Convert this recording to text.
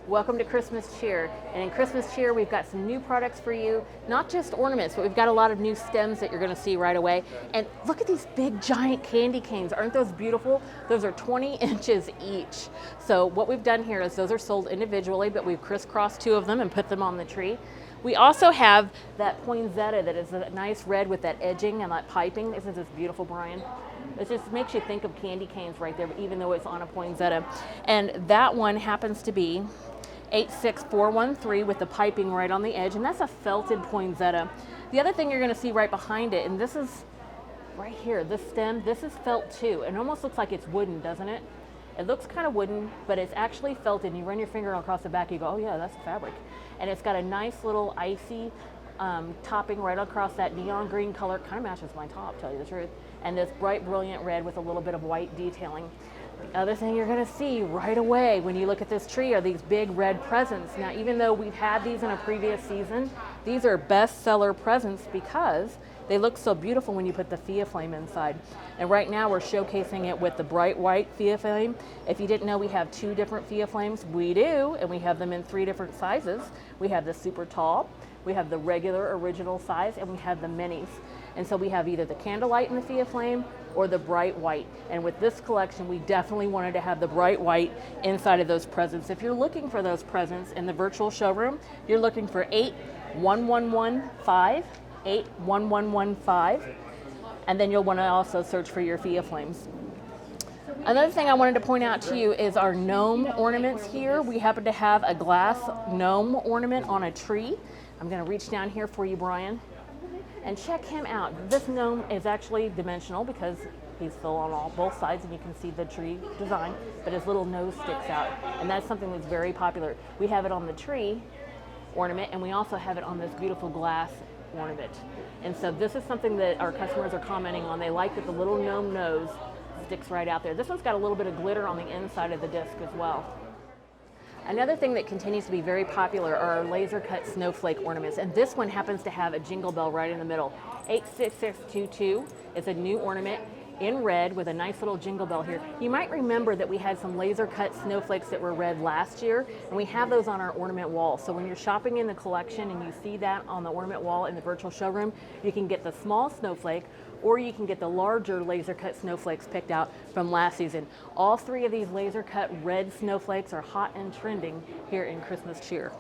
Welcome to Christmas Cheer. And in Christmas Cheer, we've got some new products for you, not just ornaments, but we've got a lot of new stems that you're gonna see right away. And look at these big giant candy canes. Aren't those beautiful? Those are 20 inches each. So what we've done here is those are sold individually, but we've crisscrossed two of them and put them on the tree. We also have that poinsettia that is a nice red with that edging and that piping. Isn't this beautiful, Brian? It just makes you think of candy canes right there, even though it's on a poinsettia. And that one happens to be 86413 with the piping right on the edge, and that's a felted poinsettia. The other thing you're going to see right behind it, and this is right here, this stem, this is felt too. It almost looks like it's wooden, doesn't it? It looks kind of wooden, but it's actually felted. You run your finger across the back, you go, oh yeah, that's fabric. And it's got a nice little icy topping right across that neon green color. Kind of matches my top, tell you the truth. And this bright, brilliant red with a little bit of white detailing. The other thing you're going to see right away when you look at this tree are these big red presents. Now, even though we've had these in a previous season, these are bestseller presents because they look so beautiful when you put the Fia flame inside. And right now we're showcasing it with the bright white Fia flame. If you didn't know, we have two different Fia flames. We do, and we have them in 3 different sizes. We have the super tall, we have the regular original size, and we have the minis. And so we have either the candlelight in the Fia flame or the bright white. And with this collection, we definitely wanted to have the bright white inside of those presents. If you're looking for those presents in the virtual showroom, you're looking for 81115, 81115, and then you'll want to also search for your Fia flames. Another thing I wanted to point out to you is our gnome ornaments here. We happen to have a glass gnome ornament on a tree. I'm going to reach down here for you, Brian, and check him out. This gnome is actually dimensional because he's filled on both sides and you can see the tree design, but his little nose sticks out, and that's something that's very popular. We have it on the tree ornament, and we also have it on this beautiful glass ornament. And so this is something that our customers are commenting on. They like that the little gnome nose sticks right out there. This one's got a little bit of glitter on the inside of the disc as well. Another thing that continues to be very popular are our laser cut snowflake ornaments, and this one happens to have a jingle bell right in the middle. 86622 is a new ornament in red with a nice little jingle bell here. You might remember that we had some laser cut snowflakes that were red last year, and we have those on our ornament wall. So when you're shopping in the collection and you see that on the ornament wall in the virtual showroom, you can get the small snowflake or you can get the larger laser cut snowflakes picked out from last season. All 3 of these laser cut red snowflakes are hot and trending here in Christmas Cheer.